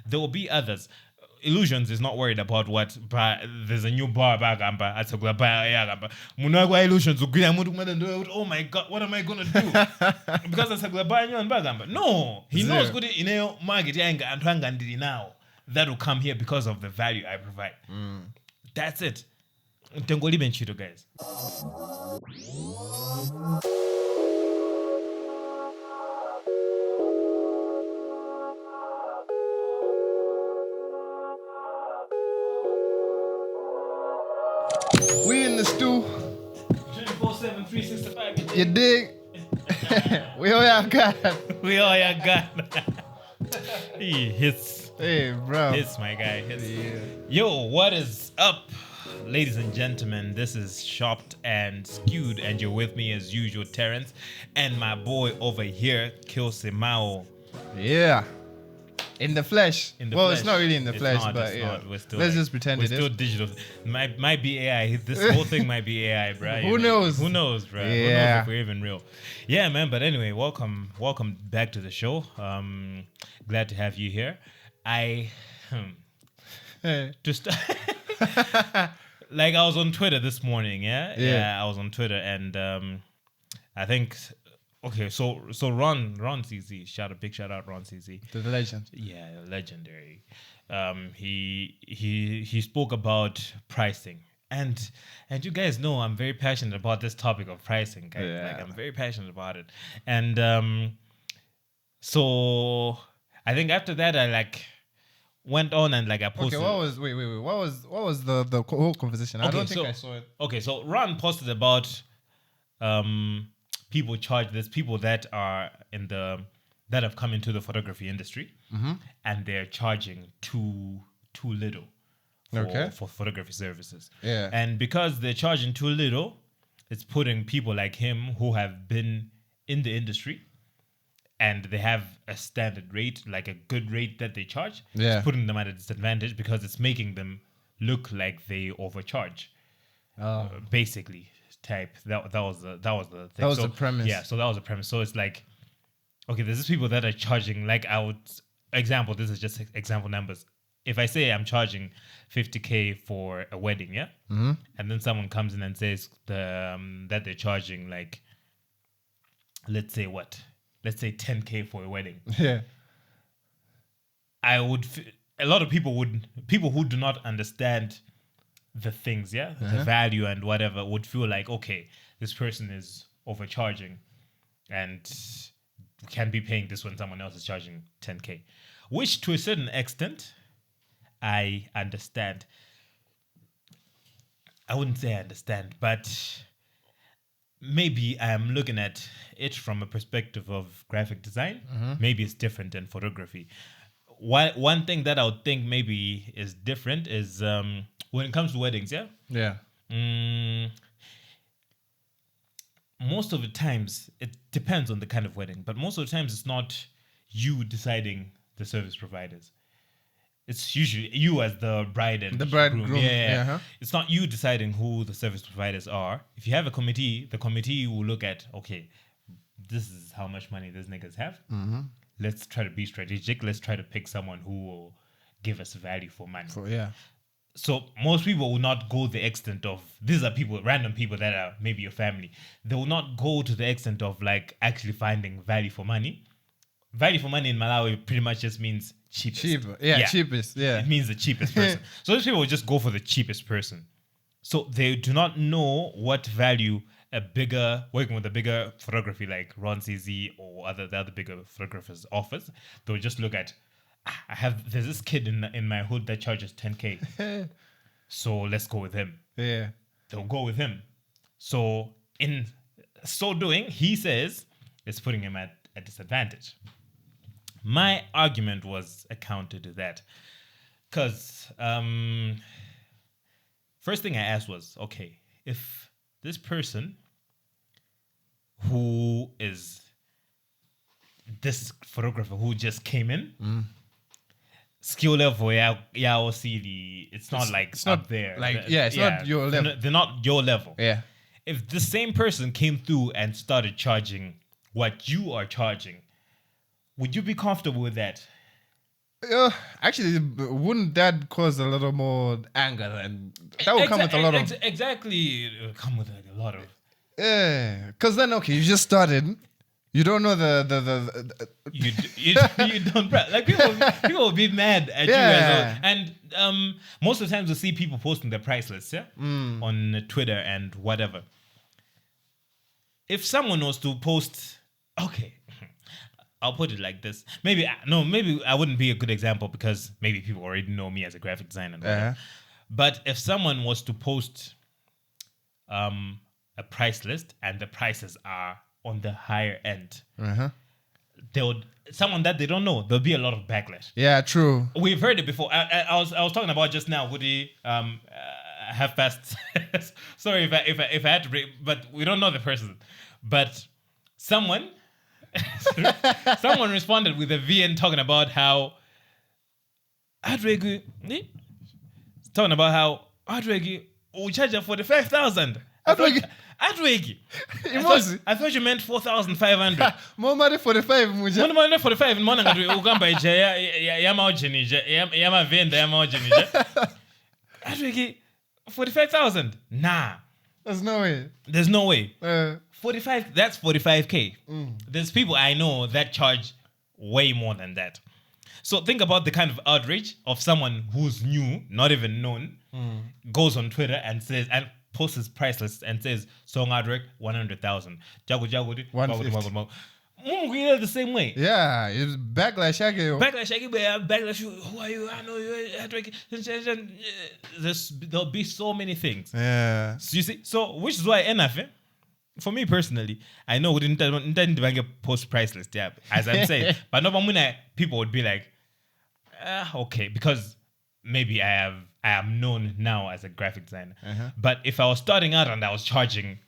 There will be others. Illusions is not worried about what there's a new bar bagamba at a bar yagamba. Munagwa illusions oh my god, what am I gonna do? Because it's a bar and bagamba. No, he knows good in market and hangandiri now. That will come here because of the value I provide. That's it. Tengoli benchito, guys. We in the stew. 24/7, 365. You dig? We all y'all got. We all y'all got. He hits. Hey, bro. Hits, my guy. Hits. Yeah. Yo, what is up, ladies and gentlemen? This is Shopped and Skewed, and you're with me as usual, Terence, and my boy over here, Kilsimao. Yeah. In the flesh. Well, it's not really in the flesh, but yeah. Let's just pretend it is. We're still digital. Might be AI. This whole thing might be AI, bro. Who knows? Who knows, bro? Yeah. Who knows if we're even real? Yeah, man. But anyway, welcome back to the show. Glad to have you here. Just like I was on Twitter this morning. Yeah. I was on Twitter, and I think. Okay, so Ron CZ, big shout out Ron CZ. The legend. Yeah, legendary. He spoke about pricing. And you guys know I'm very passionate about this topic of pricing, guys. Yeah. Like I'm very passionate about it. And so I think after that I went on and I posted. Okay, what was the whole conversation? I don't think I saw it. Okay, so Ron posted about people that are that have come into the photography industry, and they're charging too little for photography services. Yeah. And because they're charging too little, it's putting people like him who have been in the industry and they have a standard rate, like a good rate that they charge. Yeah. It's putting them at a disadvantage because it's making them look like they overcharge. Basically. Type that was the thing. That was the premise. Yeah, so that was the premise. So it's like, okay, there's these people that are charging this is just example numbers. If I say I'm charging 50K for a wedding, yeah, and then someone comes in and says that they're charging let's say 10K for a wedding. Yeah. A lot of people who do not understand the things, the value and whatever, would feel like, okay, this person is overcharging and can be paying this when someone else is charging 10K, which to a certain extent I understand. I wouldn't say I understand, but maybe I'm looking at it from a perspective of graphic design. Maybe it's different than photography. One thing that I would think maybe is different is when it comes to weddings, most of the times, it depends on the kind of wedding, but most of the times it's not you deciding the service providers. It's usually you as the bride and the bridegroom. Yeah. It's not you deciding who the service providers are. If you have a committee, the committee will look at, okay, this is how much money these niggas have. Let's try to be strategic. Let's try to pick someone who will give us value for money. So most people will not go the extent of, these are random people that are maybe your family. They will not go to the extent of actually finding value for money. Value for money in Malawi pretty much just means cheapest. Cheapest. Yeah. It means the cheapest person. So those people will just go for the cheapest person. So they do not know what value working with a bigger photography like Ron CZ or the other bigger photographers offers. They'll just look at, there's this kid in my hood that charges 10K. So let's go with him. Yeah. They'll go with him. So in so doing, he says it's putting him at a disadvantage. My argument was a counter to that. Because first thing I asked was, okay, if this person who is this photographer who just came in, skill level, it's not there. It's not your level. They're not your level. Yeah. If the same person came through and started charging what you are charging, would you be comfortable with that? Actually, wouldn't that cause a little more anger? And that would come with a lot of exactly. It would come with like a lot of because then okay, you just started. You don't know the you don't like people will be mad at you as well. And most of the times we see people posting their price lists on Twitter and whatever. If someone was to post, okay, I'll put it like this. Maybe I wouldn't be a good example because maybe people already know me as a graphic designer. And but if someone was to post a price list and the prices are on the higher end, they would someone that they don't know. There'll be a lot of backlash. Yeah, true. We've heard it before. I was talking about just now. Woody, half past. Sorry if I had to break, but we don't know the person. But someone responded with a VN talking about how talking about how will charge her 45,000. I thought you meant 4,500. More money 45. More money 45. Mbona ngati ukamba ije ya maujini ije ya mavenda ya maujini ije. 45,000. Nah. There's no way. There's no way. 45. That's 45K. There's people I know that charge way more than that. So think about the kind of outrage of someone who's new, not even known, goes on Twitter and says and posts his price list and says song artwork 100,000. Jago 150. The same way. Yeah, it's backlash. Backlash. Who are you? I know you. There'll be so many things. Yeah. So you see, which is why enough. For me personally, I know we didn't post price list. Yeah, as I'm saying, but no, people would be like, okay, because maybe I am known now as a graphic designer. But if I was starting out and I was charging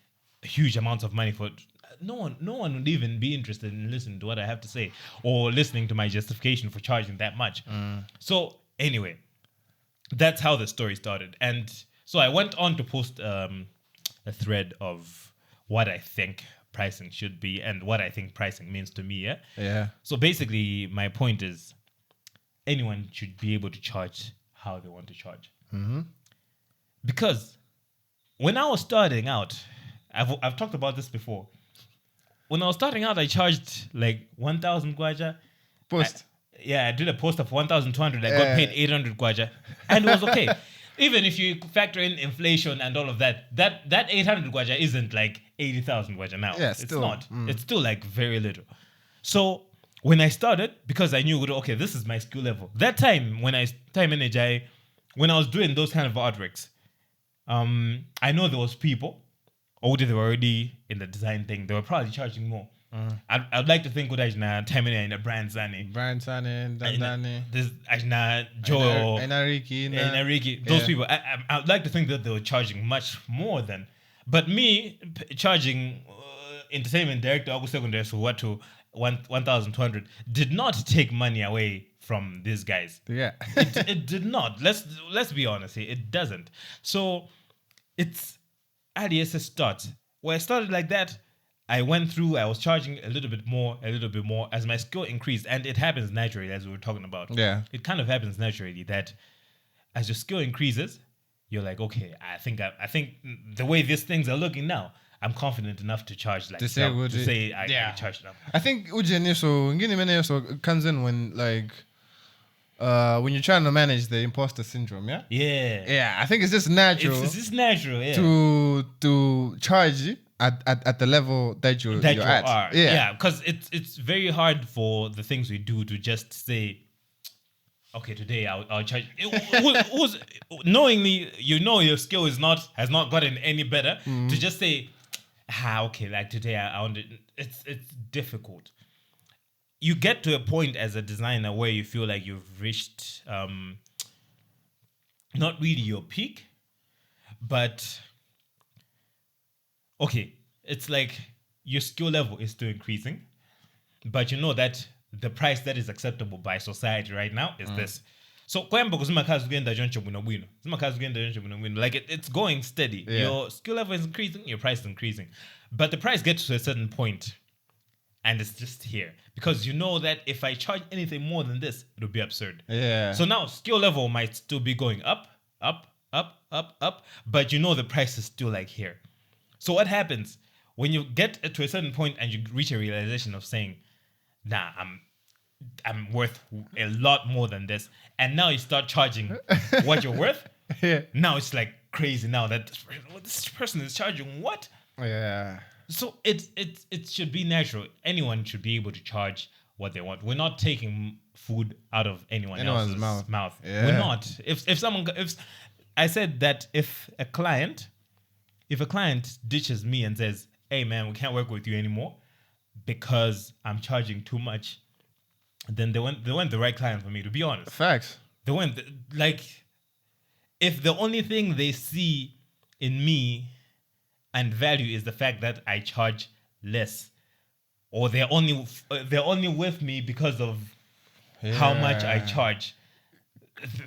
huge amounts of money for it, no one would even be interested in listening to what I have to say or listening to my justification for charging that much. So anyway, that's how the story started. And so I went on to post a thread of what I think pricing should be and what I think pricing means to me. Yeah. So basically, my point is anyone should be able to charge how they want to charge. Because when I was starting out, I've talked about this before. When I was starting out, I charged like 1,000 kwacha. Post. I did a post of 1,200. I got paid 800 kwacha. And it was okay. Even if you factor in inflation and all of that 800 kwacha isn't like 80,000 kwacha now. Yeah, it's not. It's still like very little. So when I started, because I knew, okay, this is my skill level. That time, when I was doing those kind of artworks, I know there was people, or they were already in the design thing, they were probably charging more. I'd like to think that time in the brand Zani. Dandani. There's Joe. Enrique. Those people. I'd like to think that they were charging much more than. But me charging entertainment director, August secondary, so what to 1,200 did not take money away from these guys. Yeah. it did not. Let's be honest here. It doesn't. So it's IDS starts. Where I started like that, I went through, I was charging a little bit more as my skill increased. And it happens naturally, as we were talking about. Yeah. It kind of happens naturally that as your skill increases, you're like, okay, I think the way these things are looking now, I'm confident enough to charge like I charge enough. I think Ujeni comes in when when you're trying to manage the imposter syndrome, yeah? Yeah. I think it's just natural. It's just natural, yeah. To charge at the level that you're at. Yeah, because it's very hard for the things we do to just say, okay, today I'll charge. Who's knowingly, your skill has not gotten any better to just say, okay, like today I want it. It's difficult. You get to a point as a designer where you feel like you've reached not really your peak, but okay, it's like your skill level is still increasing, but you know that the price that is acceptable by society right now is this. So like it's going steady. Yeah. Your skill level is increasing, your price is increasing. But the price gets to a certain point and it's just here because you know that if I charge anything more than this, it'll be absurd. Yeah. So now skill level might still be going up, but you know the price is still like here. So what happens when you get to a certain point and you reach a realization of saying, nah, I'm worth a lot more than this, and now you start charging what you're worth. Yeah. Now it's like crazy now that this person is charging what? Yeah. So it should be natural. Anyone should be able to charge what they want. We're not taking food out of anyone's else's mouth. Yeah. We're not. If I said that if a client ditches me and says, "Hey man, we can't work with you anymore because I'm charging too much," then they weren't the right client for me, to be honest. Facts. They weren't if the only thing they see in me and value is the fact that I charge less, or they're only with me because of how much I charge.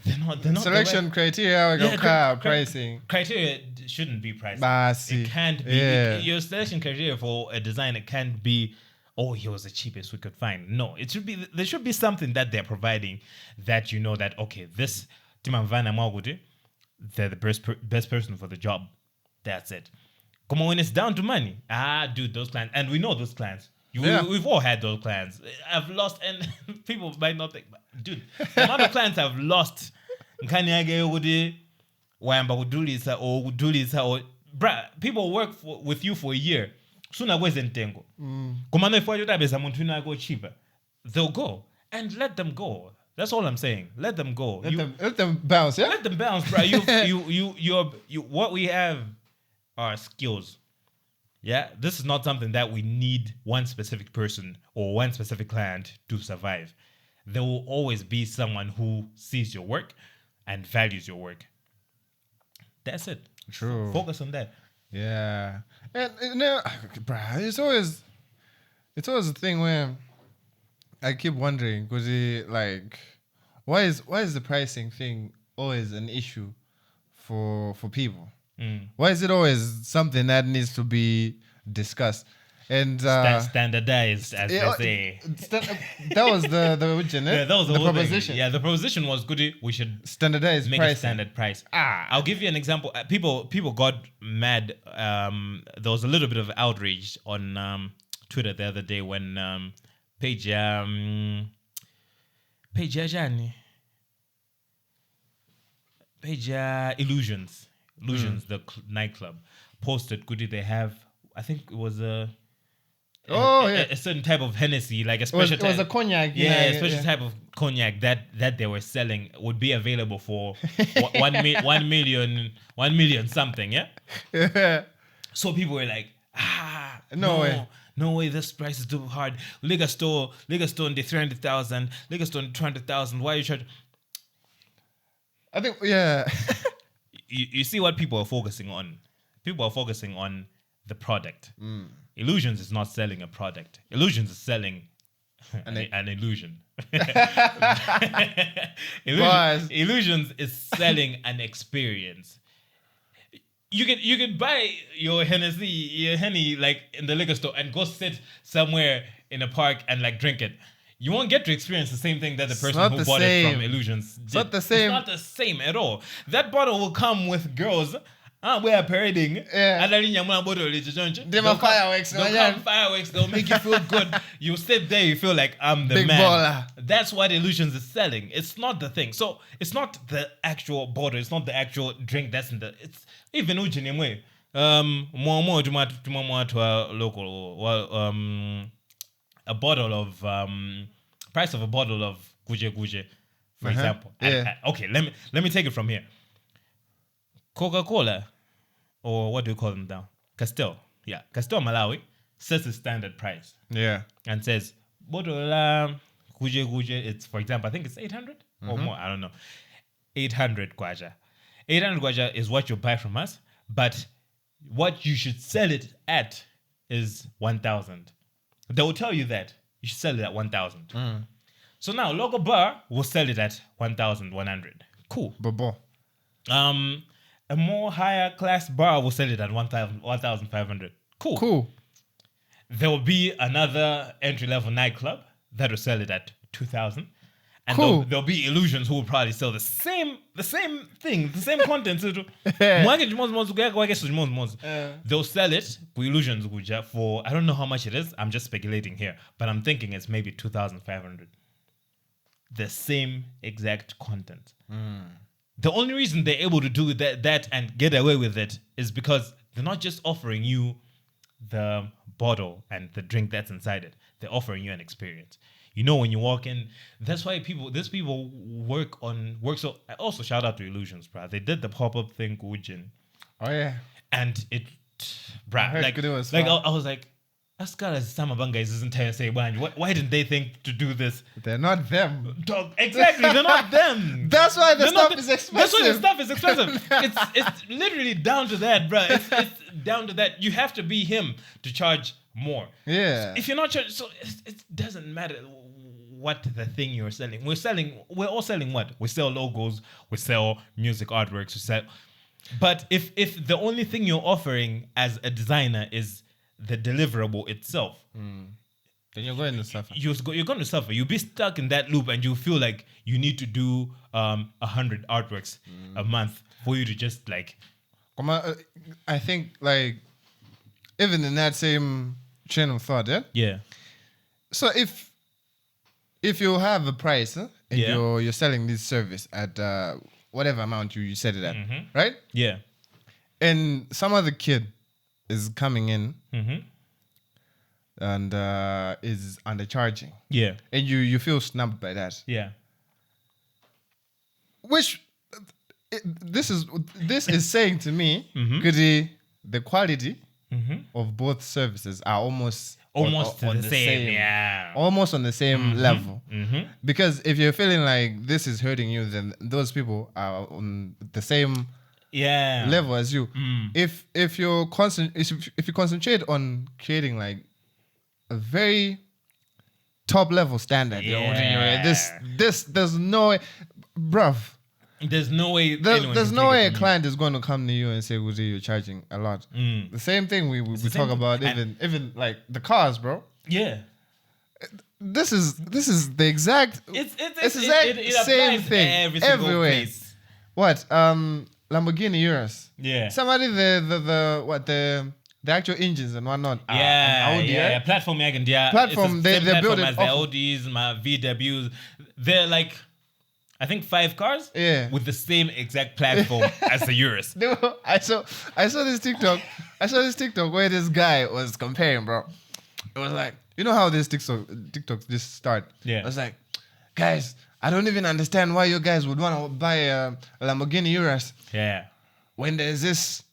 They're not Selection right criteria, pricing. Criteria shouldn't be pricing. Basi. It can't be. Yeah. Your selection criteria for a design, it can't be, oh, he was the cheapest we could find. No, there should be something that they're providing that you know that, okay, this Timamvana Mwagude, they're the best person for the job. That's it. Come on, when it's down to money, dude, those clients, and we know those clients. We've all had those clients. I've lost, and people might not think, but dude, the amount of clients I've lost. People work with you for a year. Soon as ntengo. Kumano if you tabeza muntu na go cheaper, they'll go and let them go. That's all I'm saying. Let them go. Let them bounce. Yeah. Let them bounce, bro. You. What we have are skills. Yeah, this is not something that we need one specific person or one specific client to survive. There will always be someone who sees your work and values your work. That's it. True. Focus on that. Yeah. And bruh, it's always a thing where I keep wondering, because why is the pricing thing always an issue for people? Why is it always something that needs to be discussed and standardized, as they say? That was the yeah, that was the proposition. Thing. Yeah, the proposition was good. We should standardize make pricing. A standard price. I'll give you an example. People got mad. There was a little bit of outrage on Twitter the other day when Page Illusions, the nightclub, posted. Goody, they have. I think it was a certain type of Hennessy, like a special. It was a cognac. Yeah, a special type of cognac that they were selling would be available for 1 million something. Yeah. Yeah. So people were like, no way, this price is too hard. Liquor store in the 300,000, liquor store in 200,000. Why are you charging? I think, yeah. you see what people are focusing on. People are focusing on the product. Illusions is not selling a product. Illusions is selling an illusion. Illusions is selling an experience. You can buy your Henny like in the liquor store and go sit somewhere in a park and like drink it. You won't get to experience the same thing that the person who bought it from Illusions did. It's not the same. It's not the same at all. That bottle will come with girls. We are parading. Yeah. They'll come fireworks. They'll make you feel good. You sit there, you feel like I'm the big man. Baller. That's what Illusions is selling. It's not the thing. So it's not the actual bottle. It's not the actual drink that's in the. It's even Ujinimwe. Local. A bottle of price of a bottle of guje for example. Yeah. Okay, let me take it from here. Coca-Cola, or what do you call them now? Castel. Yeah, Castel Malawi sets a standard price. Yeah. And says bottle guje, it's, for example, I think it's 800 or more, I don't know. 800 kwaja. 800 kwaja is what you buy from us, but what you should sell it at is 1,000. They will tell you that you should sell it at 1,000. So now local bar will sell it at 1,100. Cool. Bobo. A more higher class bar will sell it at 1,500. Cool. there will be another entry-level nightclub that will sell it at 2,000. And Cool. there'll be Illusions who will probably sell the same thing, the same content. They'll sell it for Illusions for, I don't know how much it is. I'm just speculating here. But I'm thinking it's maybe 2,500. The same exact content. The only reason they're able to do that and get away with it is because they're not just offering you the bottle and the drink that's inside it. They're offering you an experience. You know, when you walk in, that's why these people work. So also shout out to Illusions, bruh. They did the pop-up thing, Gujin. Oh yeah. And it, bruh, I was like, Askara Samabanga is his entire say, why didn't they think to do this? They're not them. Dog, exactly, they're not them. That's why the stuff is expensive. That's why the stuff is expensive. It's literally down to that, bruh. It's down to that. You have to be him to charge more. Yeah. If you're not charged, so it doesn't matter what the thing you're selling. We're all selling what? We sell logos, we sell music artworks, we sell. But if the only thing you're offering as a designer is the deliverable itself, then you're going to suffer. You're going to suffer. You'll be stuck in that loop, and you feel like you need to do 100 artworks a month for you to just like. I think like even in that same train of thought, yeah. Yeah. So if you have a price and you're selling this service at whatever amount you set it at, right? Yeah. And some other kid is coming in and is undercharging. Yeah. And you feel snubbed by that. Yeah. Which this is saying to me, the quality of both services are almost on the same. Yeah. Almost on the same level. Because if you're feeling like this is hurting you, then those people are on the same level as you. If you concentrate on creating like a very top level standard, this there's no way, bruv. There's no way. There's no way a client is going to come to you and say, "Uzi, you're charging a lot." The same thing we talk about even like the cars, bro. Yeah. This is the exact. It's same thing everywhere. Place. What Lamborghini Urus? Yeah. Somebody the actual engines and whatnot. Audi, platform wagon. Yeah. Platform. They build it as the Audis, my VWs. They're like, I think 5 cars with the same exact platform as the Urus. I saw this TikTok. Where this guy was comparing, bro. It was like, you know how this TikTok just start? Yeah. I was like, guys, I don't even understand why you guys would want to buy a Lamborghini Urus. Yeah. When there's this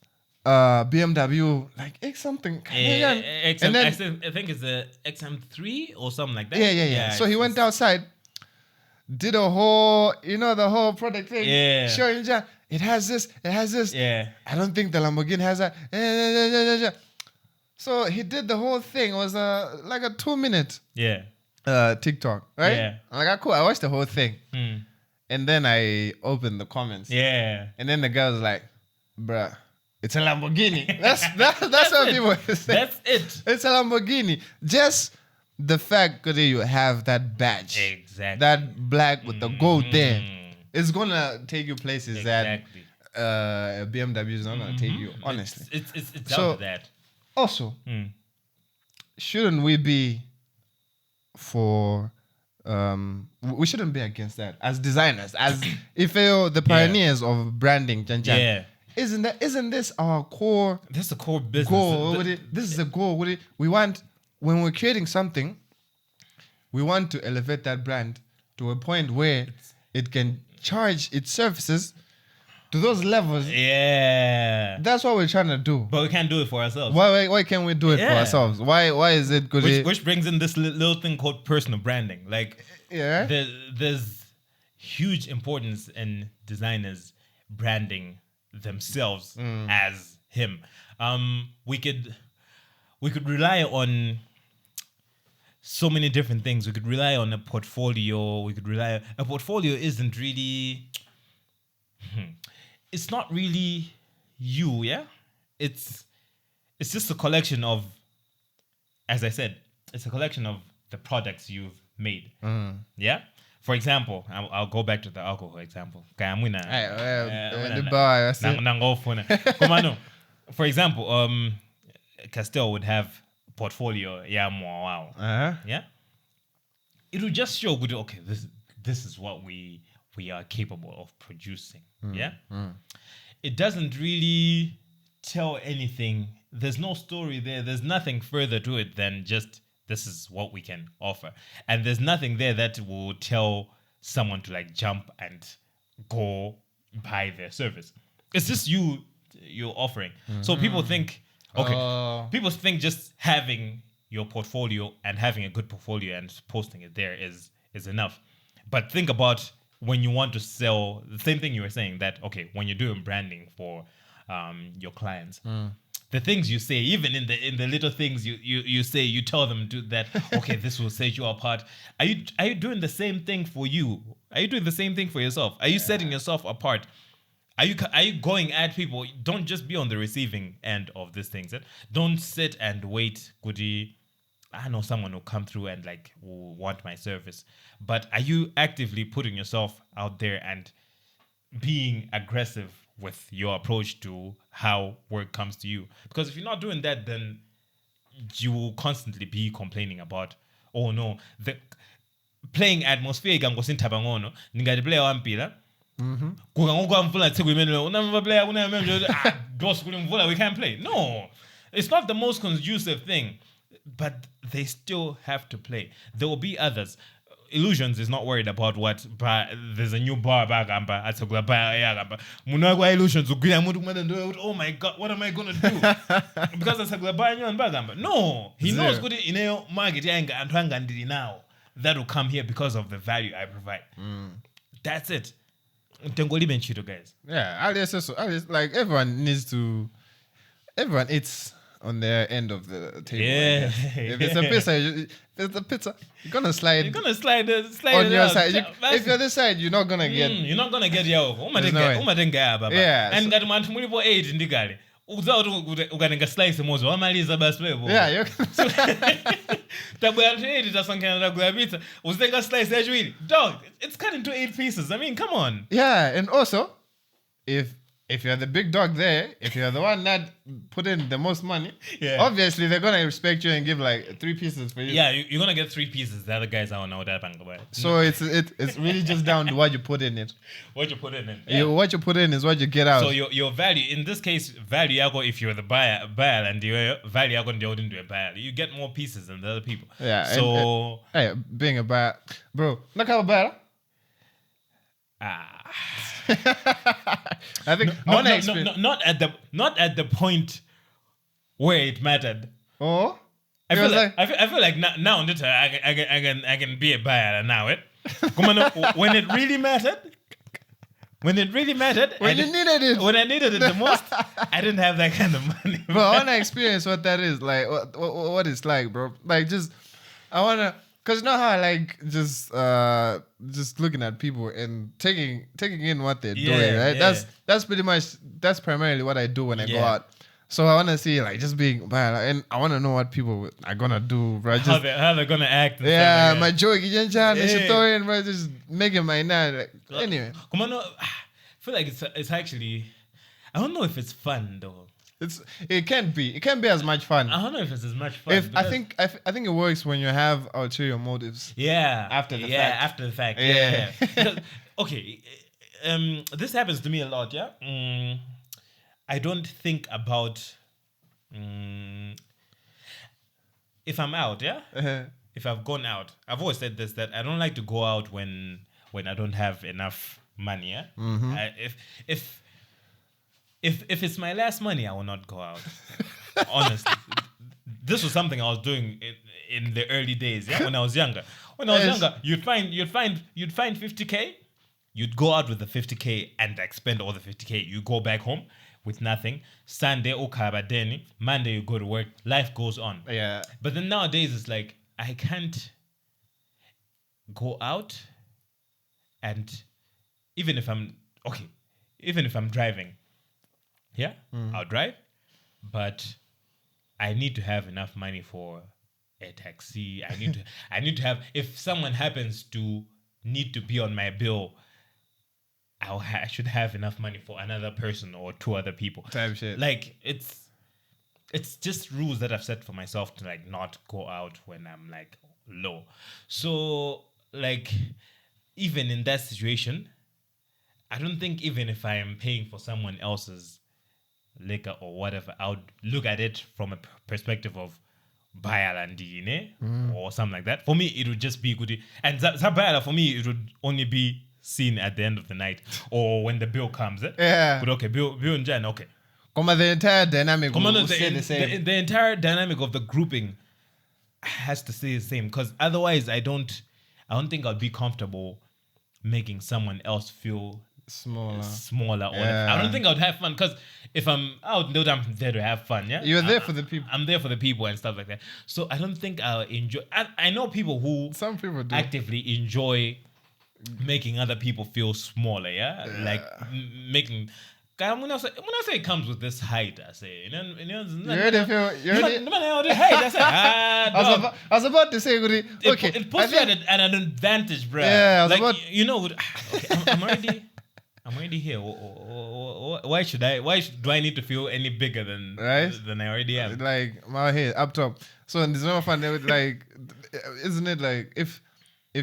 BMW, like X something. I think it's a XM3 or something like that. Yeah. So he went outside, did a whole, the whole product thing. Yeah. Showing you, it has this. Yeah. I don't think the Lamborghini has that. So he did the whole thing. It was like a 2-minute TikTok, right? Yeah. I'm like, cool. I watched the whole thing. And then I opened the comments. Yeah. And then the guy was like, bruh, it's a Lamborghini. That's what people say. That's it. It's a Lamborghini. Just the fact that you have that badge. Exactly. That black with the gold there. It's going to take you places that BMW is not going to take you, honestly. It's down to that. Also, shouldn't we be for... we shouldn't be against that as designers, as if you're the pioneers of branding. Isn't this our core? This is the core business. Goal. This is the goal. We want, when we're creating something, we want to elevate that brand to a point where it can charge its services to those levels. Yeah, that's what we're trying to do. But we can't do it for ourselves. Why can't we do it for ourselves? Why is it good? Which brings in this little thing called personal branding. Like, there's huge importance in designers branding themselves as him. We could rely on so many different things. We could rely on a portfolio. A portfolio isn't really. It's not really you, yeah? It's just a collection of as I said, it's a collection of the products you've made. Yeah. For example, I'll go back to the alcohol example. For example, Castell would have portfolio. Yeah. Yeah. It will just show good. Okay, this is what we are capable of producing. Yeah. It doesn't really tell anything. There's no story there. There's nothing further to it than just this is what we can offer. And there's nothing there that will tell someone to like jump and go buy their service. It's just you're offering. So people think, people think just having your portfolio and having a good portfolio and posting it there is enough. But think about when you want to sell, the same thing you were saying, that, okay, when you're doing branding for your clients, the things you say, even in the little things you say, you tell them that, okay, this will set you apart. Are you doing the same thing for you? Are you doing the same thing for yourself? Are you setting yourself apart? Are you going at people? Don't just be on the receiving end of these things. Don't sit and wait. I know someone will come through and like will want my service. But are you actively putting yourself out there and being aggressive with your approach to how work comes to you? Because if you're not doing that, then you will constantly be complaining about, oh no, the playing atmosphere gangosintabangono ningati player wampila kukangokwa mvula tsiku imene unamva player we can't play. No, it's not the most conducive thing, but they still have to play. There will be others. Illusions is not worried about what bar. There's a new bar bagamba at a bar. Munagwa Illusions. Oh my God, what am I gonna do? Because it's a bar and bagamba. No, he knows good in market and hangandi now. That will come here because of the value I provide. That's it. Guys. Yeah, alias, like everyone eats on their end of the table. Yeah. If it's a pizza, you're gonna slide. You're gonna slide on your side. If you're this side, you're not gonna get. You're not gonna get yo. Yeah. And got man mulipo 8 ndigali. Ukatenga slice mozo wamaliza basi wewe. Yeah. Tabwa 8 tasankana na pizza. Uzenga slice yajuili. Dog, it's cut into 8 pieces. I mean, come on. Yeah, and also if you're the big dog there, if you're the one that put in the most money, obviously they're gonna respect you and give like 3 pieces for you. Yeah, you're gonna get 3 pieces. The other guys are not that bang. So it's really just down to what you put in it. What you put in it. Yeah. What you put in is what you get out. So your value, in this case, value yako, if you're the buyer and your value yako ndio into a buyer, you get more pieces than the other people. Yeah. So hey, being a buyer, bro, look how a buyer. I think not at the point where it mattered. Oh, I feel like now I can be a buyer now. When it really mattered. When it really mattered, when you needed it, when I needed it the most, I didn't have that kind of money. Bro, I wanna experience what that is like. What it's like, bro. Like I wanna. Cause you know how I like just looking at people and taking in what they're doing, right? Yeah. That's primarily what I do when I go out. So I want to see like just being, and I want to know what people are gonna do, bro. How they're gonna act. Yeah, my joke, bro, just making my night. Like, anyway, come on, I feel like it's actually, I don't know if it's fun though. It can't be as much fun. I don't know if it's as much fun. I think it works when you have ulterior motives. Yeah. After the fact. Yeah. Because, okay. This happens to me a lot. Yeah. I don't think about if I'm out. Yeah. If I've gone out, I've always said this, that I don't like to go out when I don't have enough money. Yeah. Mm-hmm. If it's my last money, I will not go out. Honestly, this was something I was doing in the early days. Yeah, when I was younger. You'd find 50K. You'd go out with the 50K and like spend all the 50K. You go back home with nothing. Sunday, ukabadeni. Monday, you go to work. Life goes on. Yeah. But then nowadays, it's like I can't go out, and even if I'm driving. Yeah, I'll drive, but I need to have enough money for a taxi. I need to have, if someone happens to need to be on my bill, I should have enough money for another person or two other people. Type shit. Like it's just rules that I've set for myself to like not go out when I'm like low. So like even in that situation, I don't think even if I am paying for someone else's liquor or whatever, I would look at it from a perspective of Bayalandine or something like that. For me, it would just be good. And Zabayala, for me, it would only be seen at the end of the night or when the bill comes. Yeah. But okay, bill in Jan, okay. Come on, the entire dynamic Come on, will stay the same. the entire dynamic of the grouping has to stay the same, because otherwise I don't think I'd be comfortable making someone else feel smaller. Or Yeah. I don't think I'd have fun, because if I'm out, I'm there to have fun. Yeah, You're there for the people. I'm there for the people and stuff like that. So I don't think I'll enjoy. I know people who Some people do. actively enjoy making other people feel smaller. Yeah, like making. When I say it comes with this height, I say, You already feel. You already. I say, dog. I was about to say, Guri, okay. It puts you at an advantage, bro. Yeah, I was like, about- you know, okay, I'm already here. Why should I? Do I need to feel any bigger than Right? than I already am? Like my head up top. So there's no fun. They would like, isn't it like if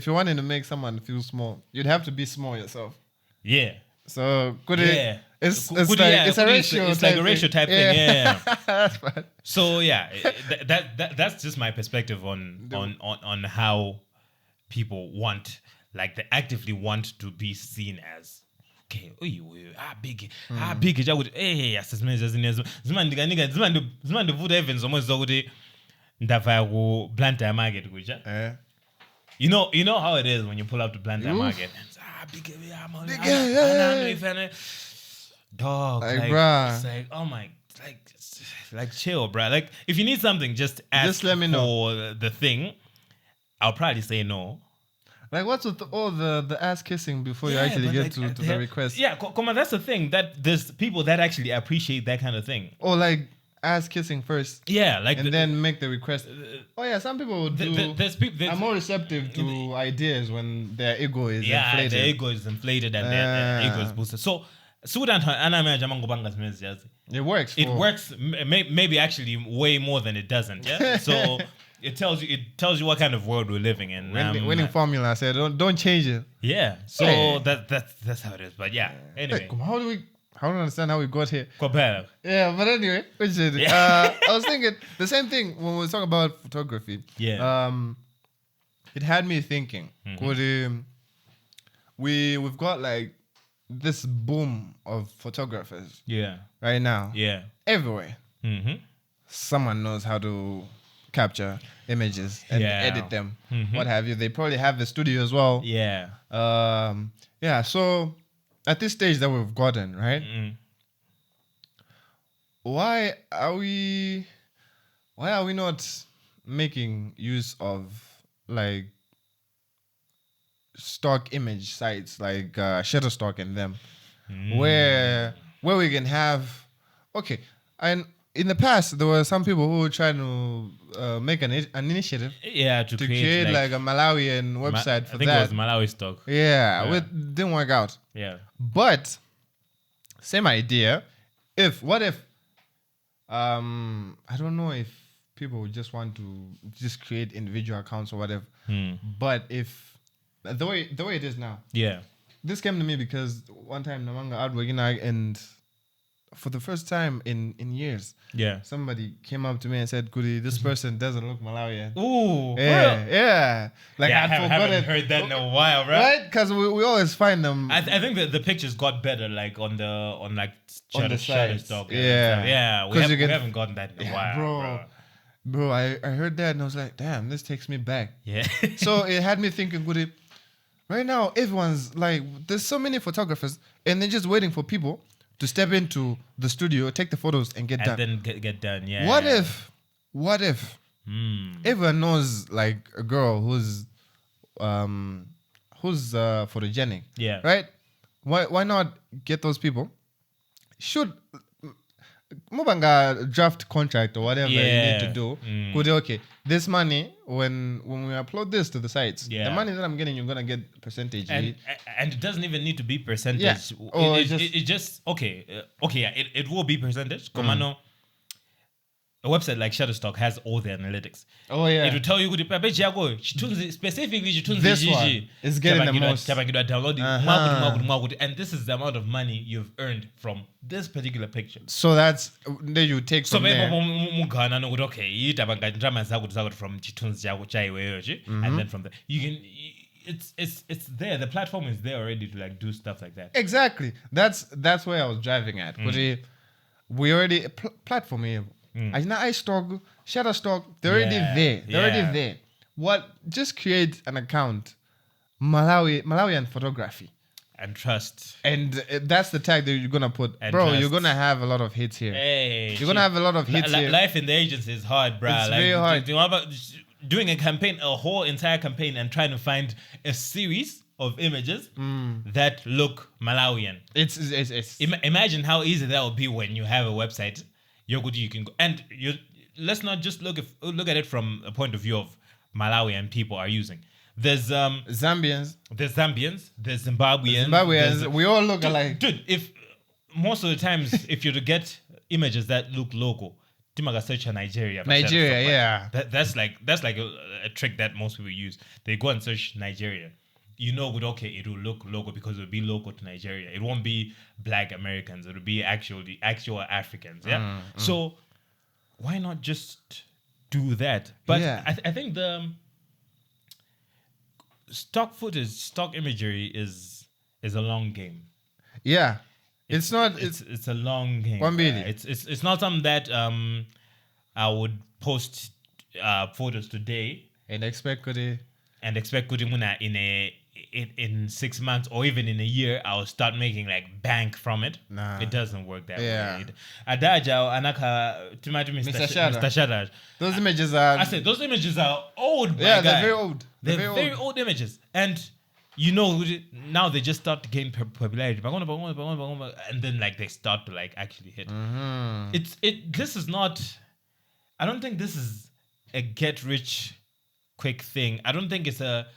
you're wanting to make someone feel small, you'd have to be small yourself. Yeah. So could Yeah. it? It's Could- like yeah, it's a could it- ratio. It's like a ratio type thing. Yeah. That's fine. So yeah, that's just my perspective on how people want, like they actively want to be seen as. Okay, big I would zimande vuta even zomwezo kuti ndava ku Blantyre market kuja. You know how it is when you pull up to Blantyre market. Big dog, Like, like, bruh. it's like, oh my, like chill, bruh. Like if you need something, just ask Just let me know. for the thing. I'll probably say no. Like what's with all the ass kissing before you Yeah, actually but get like, to the request? Yeah, come on, that's the thing. That there's people that actually appreciate that kind of thing. Or like ass kissing first Yeah, like and then make the request. Oh yeah, some people would do. there's people. I'm more receptive to ideas when their ego is inflated. their ego is inflated and their ego is boosted. So Sudan It works. it works maybe actually way more than it doesn't. Yeah. So it tells you what kind of world we're living in. Winning formula. I said don't change it. Yeah. So Hey. that's how it is. But yeah. Anyway. I don't understand how we got here. Compare. Yeah, but anyway, I was thinking the same thing when we talk about photography. Yeah. It had me thinking. We've got like this boom of photographers Yeah. right now. Yeah. Everywhere. Mm-hmm. Someone knows how to capture images and Yeah. edit them. What have you? They probably have the studio as well. Yeah. Yeah. So at this stage that we've gotten, right? Why are we not making use of like stock image sites like Shutterstock and them, where we can have and in the past there were some people who were trying to make an initiative Yeah. To create like a Malawian website for I think that. it was Malawi stock. Yeah, Yeah. it didn't work out. Yeah. But same idea. What if I don't know if people would just want to just create individual accounts or whatever. But if the way it is now, Yeah. this came to me because one time Namanga out working and for the first time in years, Yeah. somebody came up to me and said, "Kudi, this person doesn't look Malawian." Ooh. Yeah, yeah. Like Yeah, I I'd haven't forgotten. heard that in a while, right? Right? Because we always find them. I think that the pictures got better, like on the sites. Shutterstock. Yeah. Yeah. We 'Cause you we get- haven't gotten that in a while, Bro, I heard that and I was like, damn, this takes me back. Yeah. So it had me thinking, Goody, right now, everyone's like, there's so many photographers and they're just waiting for people to step into the studio, take the photos and get done. and then get done. Yeah. What if everyone knows like a girl who's photogenic? Yeah. Right? Why not get those people? mubanga draft contract or whatever you need to Yeah. do. Could okay, this money when we upload this to the sites, the Yeah. money that I'm getting, you're gonna get percentage. And it doesn't even need to be percentage. Yeah. Or It just okay. Yeah, it will be percentage. Komano, a website like Shutterstock has all the analytics. Oh yeah. It will tell you good page yago specifically This one is getting the most. downloading Uh-huh. and this is the amount of money you've earned from this particular picture. So that's then you take So from there. mugana no okay, you tabanga drama zago from chitunzi yago chaiweyo and then from there you can it's there. The platform is there already to like do stuff like that. Exactly. That's where I was driving at. We already platform here. I stock, Shutterstock, they're already there. They're already there. What? Just create an account, Malawian photography, And trust. and that's the tag that you're gonna put, And bro. trust. You're gonna have a lot of hits here. Hey, You're gonna have a lot of hits here. Life in the agency is hard, bruh. It's like, very hard. You know about doing a campaign, a whole entire campaign, and trying to find a series of images that look Malawian. It's Imagine how easy that would be when you have a website. You're good. You can go and you. Let's not just look at it from a point of view of Malawian people are using. There's Zambians, there's Zimbabweans, we all look alike. Dude, if most of the times if you're to get images that look local, Timaga search Nigeria. Yeah. That's like a trick that most people use. They go and search Nigeria. You know, with okay, it will look local because it will be local to Nigeria. It won't be Black Americans. It will be actual Africans. Yeah. So why not just do that? But Yeah. I think the stock footage, stock imagery is a long game. Yeah. It's not. It's a long game. 1 billion. It's not something that I would post photos today And expect it. and expect Kudimuna in 6 months or even in a year I'll start making like bank from it. Nah. It doesn't work that Yeah. way. Adaja anaka Mr. Shada. Shada. Those images are. I said those images are old. yeah, my they're guy. very old. They're very old images. And you know, now they just start to gain popularity. And then like they start to like actually hit. This is not, I don't think this is a get rich quick thing. I don't think it's a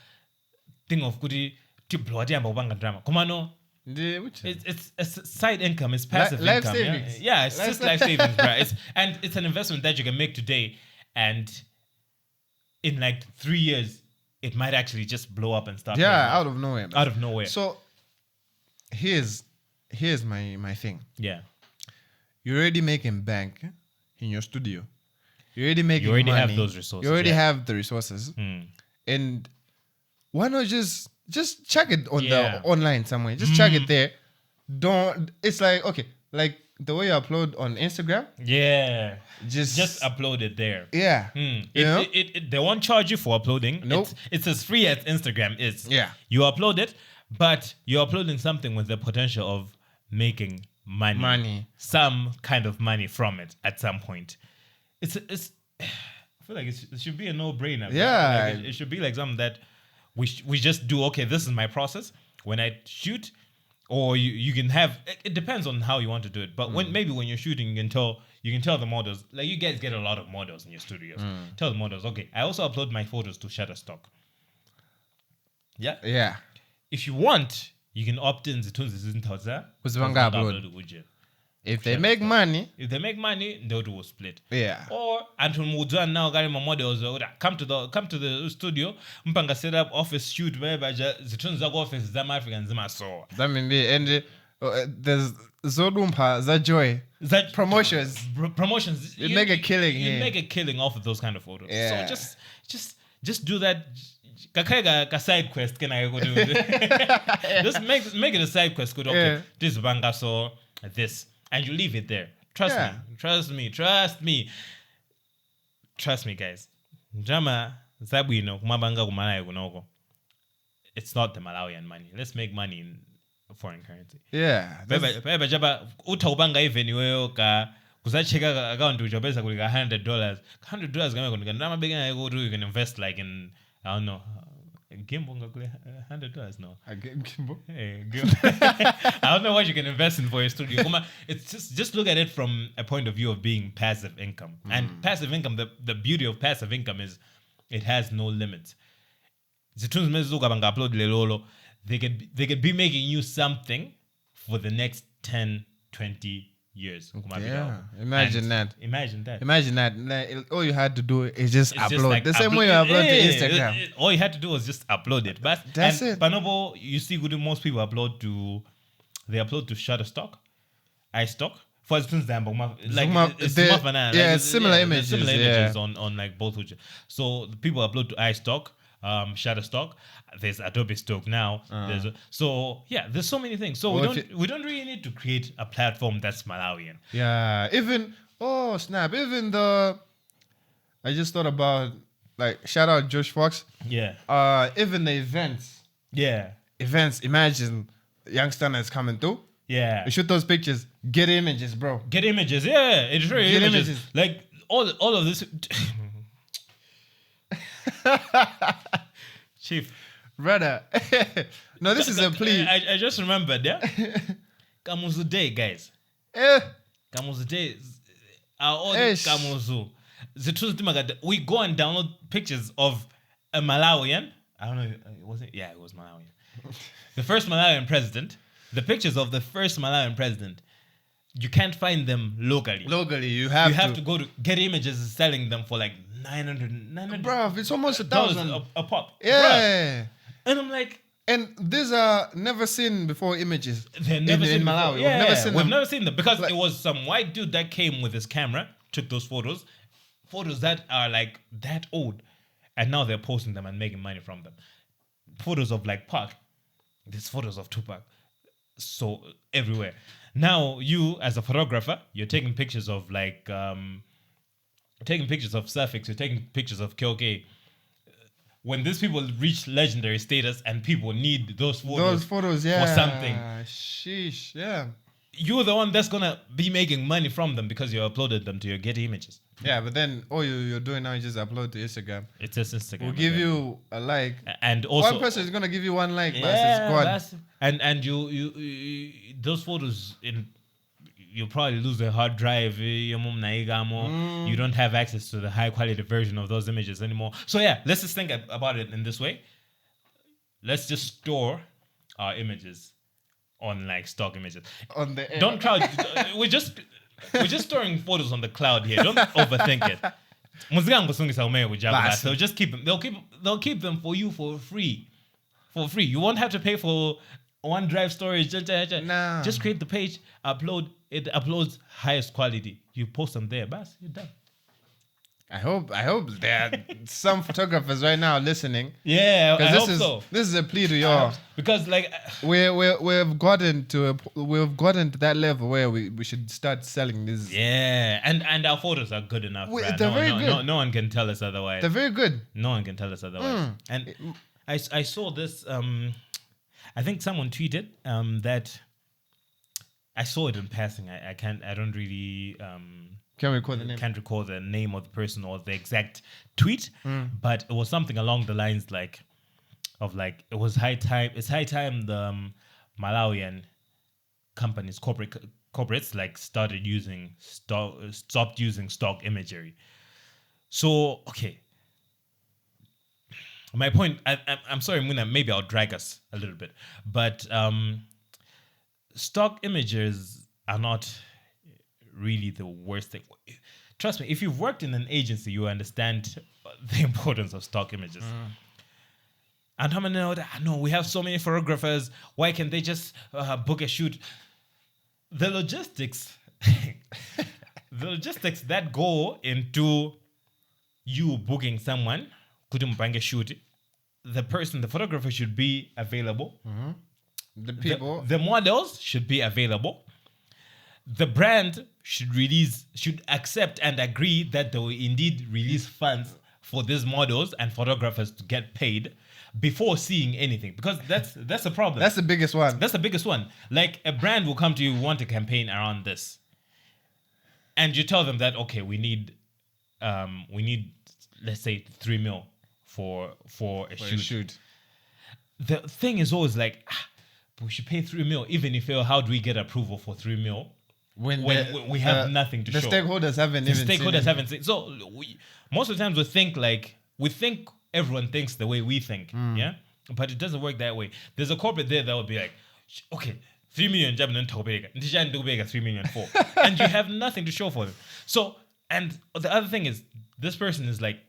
thing of goody to bloody and drama. Come on, no. It's a side income. It's passive Life income. savings. Yeah, it's just life savings, bro. It's an investment that you can make today, and in like 3 years, it might actually just blow up and start. Yeah, paying off. out of nowhere. Out of nowhere. So here's my thing. Yeah, You're already making bank in your studio. You're already making. you already money. have those resources. You already yeah. have the resources, and why not just check it on Yeah. the online somewhere? Just check it there. Don't. It's like okay, like the way you upload on Instagram. Yeah, Just upload it there. yeah. You You know? They won't charge you for uploading. Nope. It's as free as Instagram is. Yeah. You upload it, but you're uploading something with the potential of making money. Some kind of money from it at some point. It's I feel like it should be a no-brainer. Yeah. Like it should be like something that we just do. Okay, this is my process. When I shoot, or you can have. It depends on how you want to do it. But when you're shooting, you can tell the models. Like you guys get a lot of models in your studios. Tell the models, okay, I also upload my photos to Shutterstock. Yeah. Yeah. If you want, you can opt in. Kuzibanga upload. If they make money, If they make money, they will split. yeah. Or until Mudza now got my models come to the studio, mpanga set up office shoot wherever the turns office Zam African Zima so. That mean be and there's Zodumpa, Zajoy. That Promotions. Promotions. You make a killing You here. make a killing off of those kind of photos. Yeah. So just do that. Kakaiga side quest can I go do? Just make it a side quest. Good. Okay. Yeah. This banga so this. And you leave it there. Trust me, guys. Drama Zabino, Kumabanga Kumana Gunoko. It's not the Malawian money. Let's make money in foreign currency. Yeah. Beba jaba utawubanga even wewe ka kusacheka account uchopesa kulika $100. $100 kama kuna drama big na you can invest like in I don't know gimbal $100 now. I get Kimbo. Hey, I don't know what you can invest in for your studio. It's just look at it from a point of view of being passive income. And passive income, the beauty of passive income is it has no limits. They could be making you something for the next 10, 20 years. Yeah, imagine that. Imagine that. Imagine that. Like, all you had to do is just It's upload. just like the same way you upload to Instagram. All you had to do was just upload it. But That's it. Panobo, you see, most people upload to Shutterstock, iStock. For instance, it's similar images. Similar images on like both. So the people upload to iStock, Shutterstock. There's Adobe Stock now. There's so many things. So we don't really need to create a platform that's Malawian. Yeah, even even the I just thought about, like, shout out Josh Fox. Yeah. Even the events. Yeah. Imagine youngsters coming through. Yeah. You shoot those pictures. Get images, bro. Get images. Yeah. It's really Get images. Like all of this. Chief. Brother. No, this is a plea. I just remembered, yeah? Kamuzu Day, guys. Kamuzu Day. Our audience, Kamuzu. The truth is, we go and download pictures of a Malawian. I don't know. Was it? Yeah, it was Malawian. The first Malawian president. The pictures of the first Malawian president. You can't find them locally. Locally, you have to go to Get Images is selling them for like 900. Bro, it's almost $1,000 a pop. Yeah. Bruh. And I'm like, and these are never seen before images. They're never seen in Malawi. Yeah, We've never seen them because it was some white dude that came with his camera, took those photos that are like that old, and now they're posting them and making money from them. Photos of like Pac, there's photos of Tupac, so everywhere. Now you, as a photographer, you're taking pictures of like, taking pictures of Suffix, you're taking pictures of KOK. When these people reach legendary status and people need those photos for something, sheesh, yeah, you're the one that's gonna be making money from them because you uploaded them to your Getty Images. Yeah, but then all you're doing now is just upload to Instagram. It's just Instagram. We'll give you a like, and also one person is gonna give you one like. Yeah, and you those photos you'll probably lose the hard drive. You don't have access to the high quality version of those images anymore. So yeah, let's just think about it in this way. Let's just store our images on like stock images. On the air. Don't cloud. We're just storing photos on the cloud here. Don't overthink it. So just keep them. They'll keep them for you for free. For free. You won't have to pay for OneDrive storage. Nah. Just create the page, upload. It uploads highest quality. You post them there, bas, you're done. I hope there are some photographers right now listening. Yeah, I hope so. This is a plea to y'all because like we've gotten to that level where we should start selling this. Yeah, and our photos are good enough. They're very good. No one can tell us otherwise. They're very good. No one can tell us otherwise. And I saw this. I think someone tweeted that. I saw it in passing. I don't really can't recall the name. Can't recall the name of the person or the exact tweet, but it was something along the lines it was high time. It's high time the Malawian companies, corporates like stopped using stock imagery. So okay, my point. I'm sorry, Muna. Maybe I'll drag us a little bit, but stock images are not really the worst thing. Trust me, if you've worked in an agency, you understand the importance of stock images. And how many know that? No, we have so many photographers. Why can't they just book a shoot? The logistics, that go into you booking someone, couldn't shoot. The photographer should be available. The models should be available. The brand should accept and agree that they will indeed release funds for these models and photographers to get paid before seeing anything, because that's the problem. That's the biggest one. That's the biggest one. Like a brand will come to you, want a campaign around this, and you tell them that okay, we need let's say $3 million for a shoot. the thing is always like, we should pay 3 mil. Even if how do we get approval for 3 mil when we have nothing to the show? The stakeholders haven't seen it. So most of the times we think everyone thinks the way we think, yeah, but it doesn't work that way. There's a corporate there that would be like, okay, 3 million job and 3 million for, and you have nothing to show for them. So, and the other thing is, this person is like,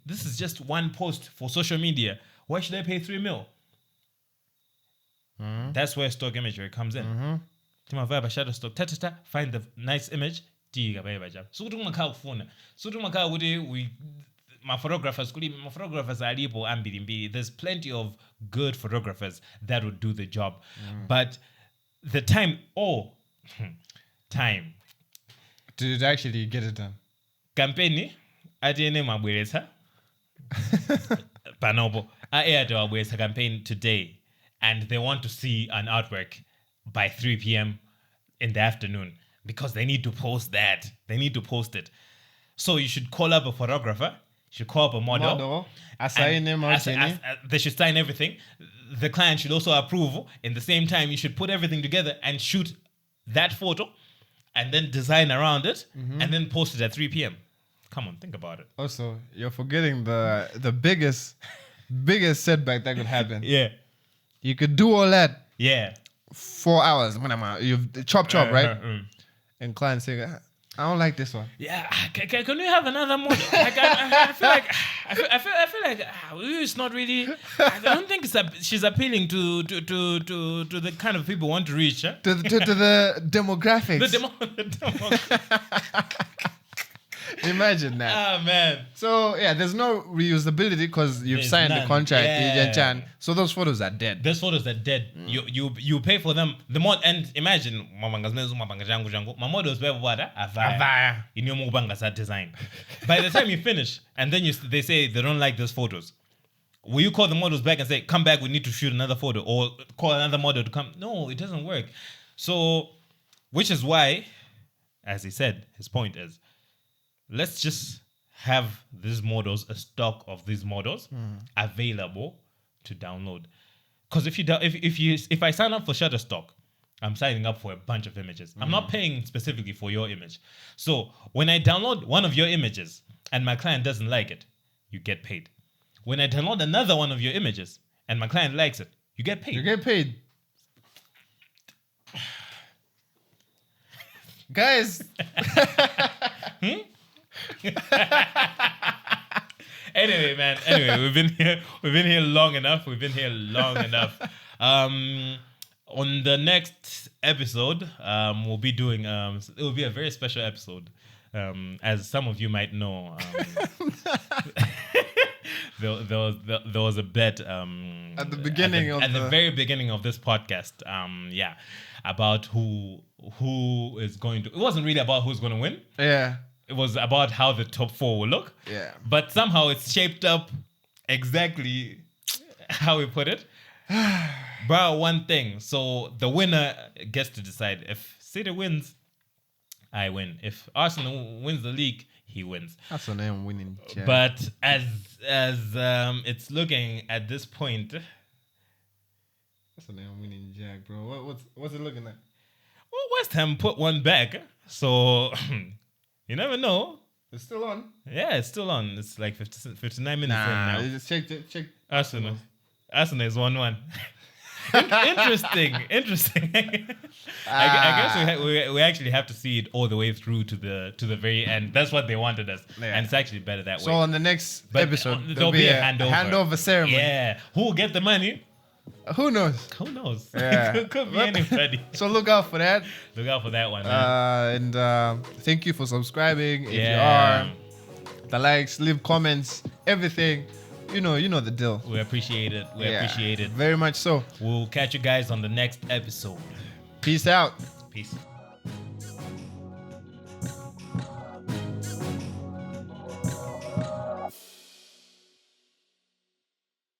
this is just one post for social media. Why should I pay 3 mil? That's where stock imagery comes in. Shadow stock, find the nice image. So my photographers are able ambili. There's plenty of good photographers that would do the job. But the time to actually get it done. Campaign atene mabweresa panobo a campaign today, and they want to see an artwork by 3 p.m. in the afternoon because they need to post that. They need to post it. So you should call up a photographer. You should call up a model. They should sign everything. The client should also approve. In the same time, you should put everything together and shoot that photo and then design around it and then post it at 3 p.m. Come on, think about it. Also, you're forgetting the biggest setback that could happen. Yeah. You could do all that. Yeah. 4 hours. You've chop, right? And clients say, I don't like this one. Yeah. Can we have another model? I feel like it's not really. I don't think she's appealing to the kind of people who want to reach. Huh? To the demographics. The demographics. Imagine that. Ah, man. So, yeah, there's no reusability because you've signed the contract. Yeah. So those photos are dead. You pay for them. The mod, and imagine, my models design. By the time you finish, and then they say they don't like those photos, will you call the models back and say, come back, we need to shoot another photo, or call another model to come? No, it doesn't work. So, which is why, as he said, his point is, let's just have these models, a stock of these models available to download. Because if I sign up for Shutterstock, I'm signing up for a bunch of images. I'm not paying specifically for your image. So when I download one of your images and my client doesn't like it, you get paid. When I download another one of your images and my client likes it, you get paid. You get paid. Guys. Anyway, man. We've been here long enough. On the next episode, we'll be doing it will be a very special episode. As some of you might know, there was a bet at the beginning at the very beginning of this podcast. About who is going to. It wasn't really about who's going to win. Yeah. It was about how the top 4 will look. Yeah. But somehow it's shaped up exactly how we put it. But one thing. So the winner gets to decide. If City wins, I win. If Arsenal wins the league, he wins. That's a name winning. Jack. But as it's looking at this point. That's a name winning Jack, bro. What's it looking at? Well, West Ham put one back. So... You never know. It's still on. Yeah, it's still on. It's like 59 minutes in now. Just check. Arsenal is 1-1. Interesting. I guess we actually have to see it all the way through to the very end. That's what they wanted us, and it's actually better that way. So on the next episode, there'll be a handover ceremony. Yeah, who will get the money? Who knows? Yeah. could be anybody. So look out for that. Look out for that one, man. And thank you for subscribing. If you are, the likes, leave comments, everything. You know the deal. We appreciate it. Appreciate it very much. So we'll catch you guys on the next episode. Peace out. Peace.